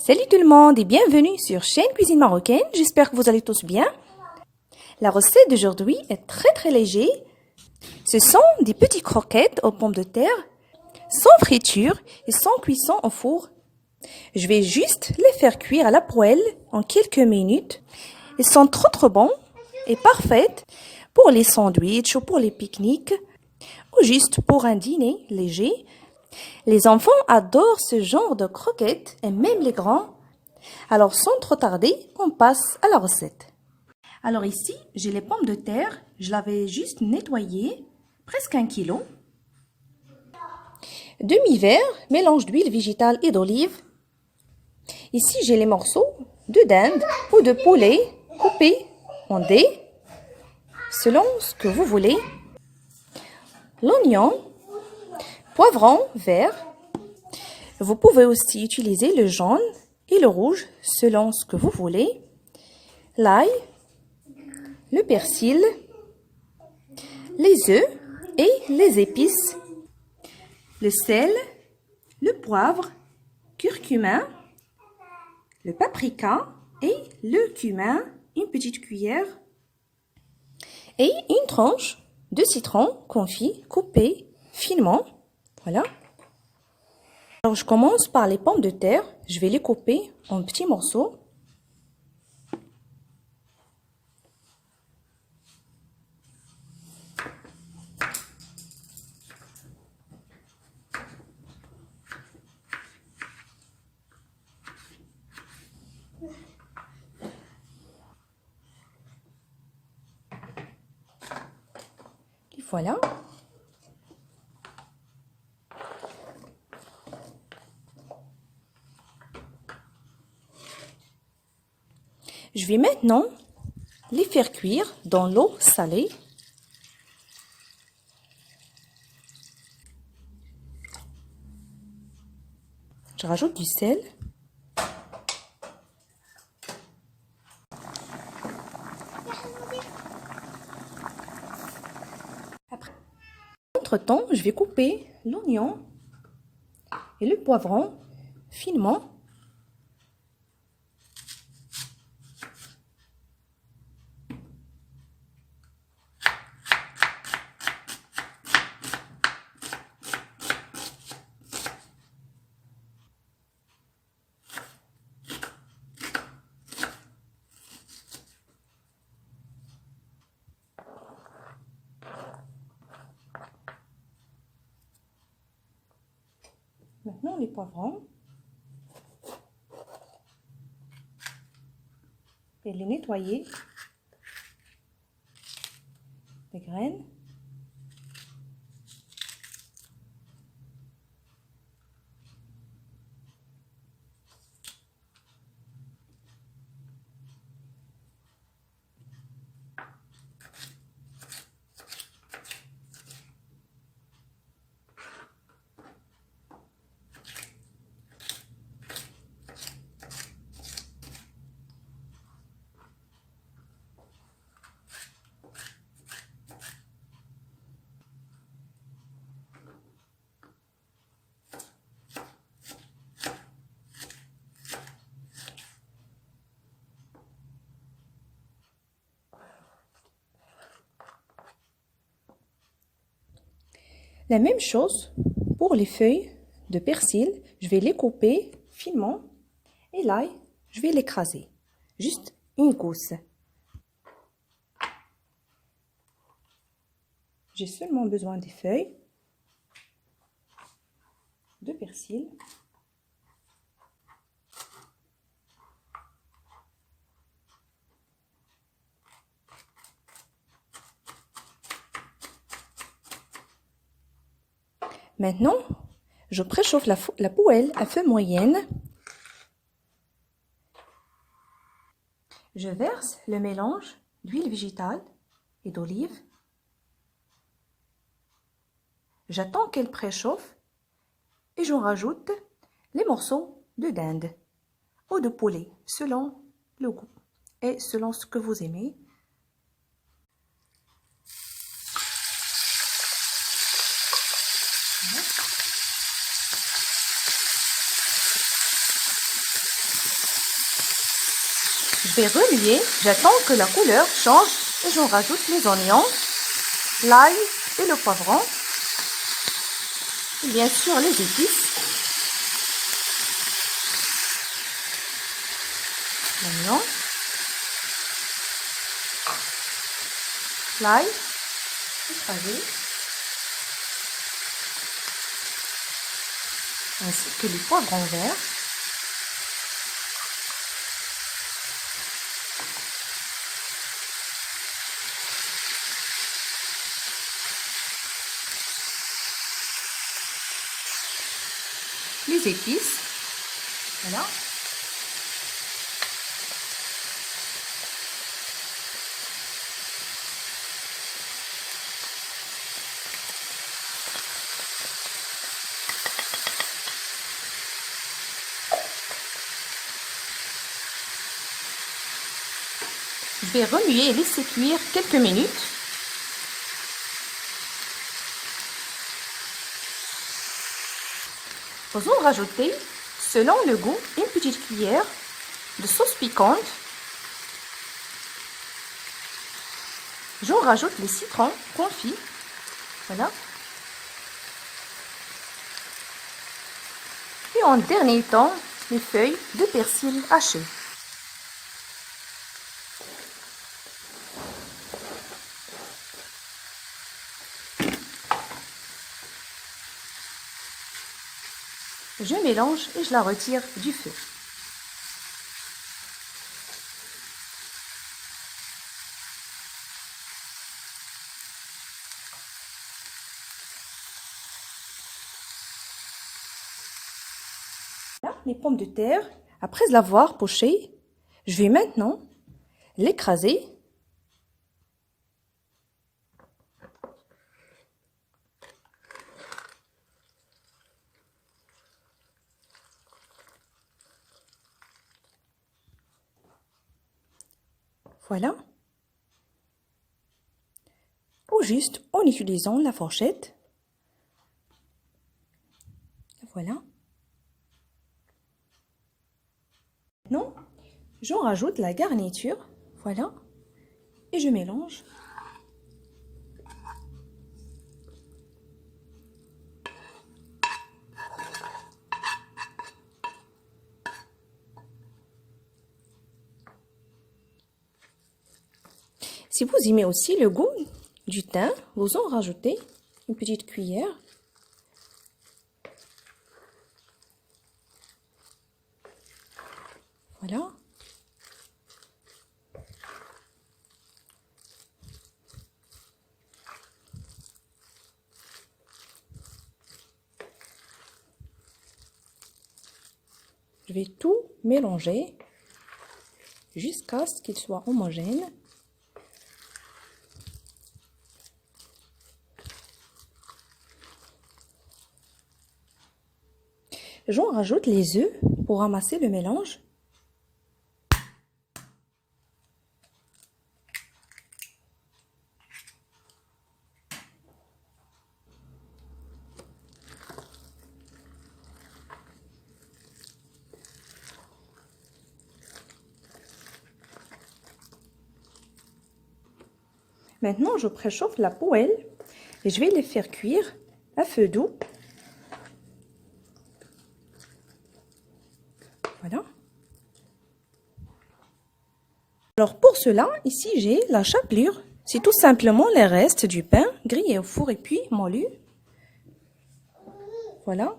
Salut tout le monde et bienvenue sur Chaîne Cuisine Marocaine. J'espère que vous allez tous bien. La recette d'aujourd'hui est très léger. Ce sont des petites croquettes aux pommes de terre, sans friture et sans cuisson au four. Je vais juste les faire cuire à la poêle en quelques minutes. Ils sont trop bons et parfaits pour les sandwichs ou pour les pique-niques ou juste pour un dîner léger. Les enfants adorent ce genre de croquettes et même les grands. Alors sans trop tarder, on passe à la recette. Alors ici, j'ai les pommes de terre. Je l'avais juste nettoyées, presque 1 kilo. Demi-verre, mélange d'huile végétale et d'olive. Ici, j'ai les morceaux de dinde ou de poulet coupés en dés, selon ce que vous voulez. L'oignon, poivron vert. Vous pouvez aussi utiliser le jaune et le rouge, selon ce que vous voulez. L'ail, le persil, les œufs et les épices, le sel, le poivre, curcuma, le paprika et le cumin, une petite cuillère, et une tranche de citron confit coupé finement. Voilà. Alors je commence par les pommes de terre. Je vais les couper en petits morceaux. Et voilà. Je vais maintenant les faire cuire dans l'eau salée. Je rajoute du sel. Après, entre-temps, je vais couper l'oignon et le poivron finement. Maintenant, les poivrons. Et les nettoyer. Les graines. La même chose pour les feuilles de persil. Je vais les couper finement. Et l'ail, je vais l'écraser. Juste une gousse. J'ai seulement besoin des feuilles de persil. Maintenant, je préchauffe la poêle à feu moyenne. Je verse le mélange d'huile végétale et d'olive. J'attends qu'elle préchauffe et je rajoute les morceaux de dinde ou de poulet selon le goût et selon ce que vous aimez. Je vais remuer, j'attends que la couleur change et j'en rajoute les oignons, l'ail et le poivron. Et bien sûr les épices. L'oignon, l'ail écrasé, ainsi que les poivrons verts. Les épices, voilà. Je vais remuer et laisser cuire quelques minutes. Nous allons rajouter, selon le goût, une petite cuillère de sauce piquante. J'en rajoute les citrons confits. Voilà. Et en dernier temps, les feuilles de persil hachées. Je mélange et je la retire du feu. Là, les pommes de terre, après l'avoir pochées, je vais maintenant l'écraser. Voilà. Ou juste en utilisant la fourchette. Voilà. Maintenant, j'en rajoute la garniture. Voilà. Et je mélange. Si vous aimez aussi le goût du thym, vous en rajoutez une petite cuillère. Voilà. Je vais tout mélanger jusqu'à ce qu'il soit homogène. J'en rajoute les œufs pour ramasser le mélange. Maintenant, je préchauffe la poêle et je vais les faire cuire à feu doux. Voilà. Alors pour cela, ici j'ai la chapelure. C'est tout simplement les restes du pain grillé au four et puis moulu. Voilà.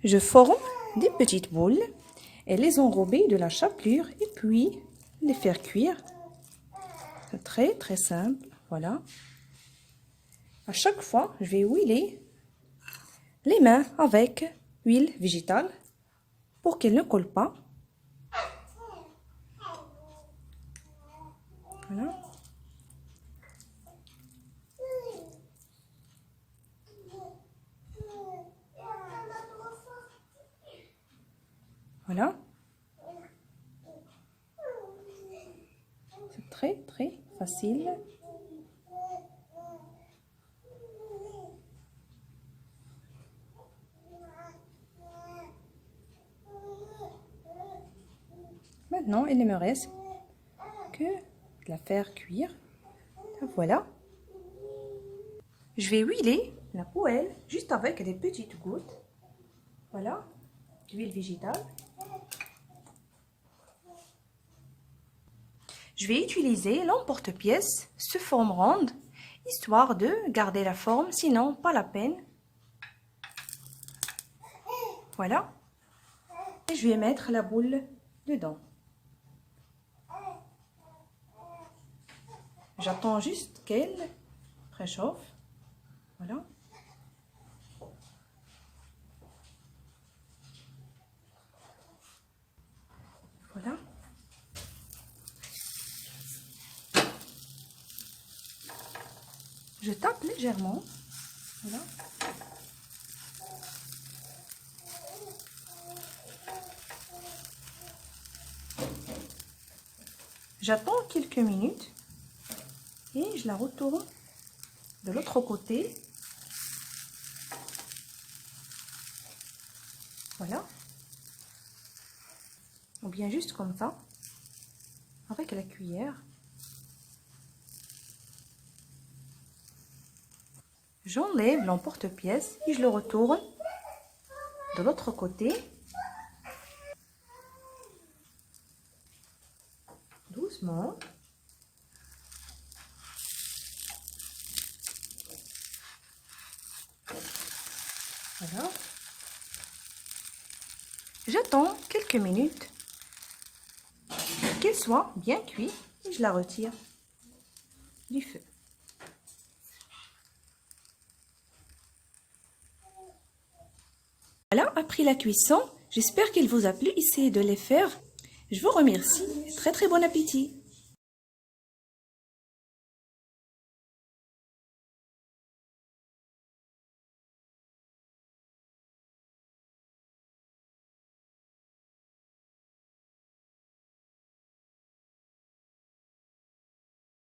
Je forme des petites boules et les enrober de la chapelure et puis les faire cuire. C'est très très simple. Voilà. À chaque fois, je vais huiler les mains avec huile végétale pour qu'elles ne collent pas. Voilà. Voilà. C'est très très facile. maintenant, il ne me reste que de la faire cuire. Voilà. Je vais huiler la poêle juste avec des petites gouttes. Voilà, d'huile végétale. Je vais utiliser l'emporte-pièce sous forme ronde, histoire de garder la forme, sinon pas la peine. Voilà. Et je vais mettre la boule dedans. J'attends juste qu'elle préchauffe. Voilà. Voilà. Je tape légèrement. Voilà. J'attends quelques minutes et je la retourne de l'autre côté. Voilà. Ou bien juste comme ça, avec la cuillère. J'enlève l'emporte-pièce et je le retourne de l'autre côté. Doucement. Voilà. J'attends quelques minutes qu'elle soit bien cuite et je la retire du feu. Voilà, après la cuisson, j'espère qu'il vous a plu. Essayez de les faire. Je vous remercie. Très très bon appétit.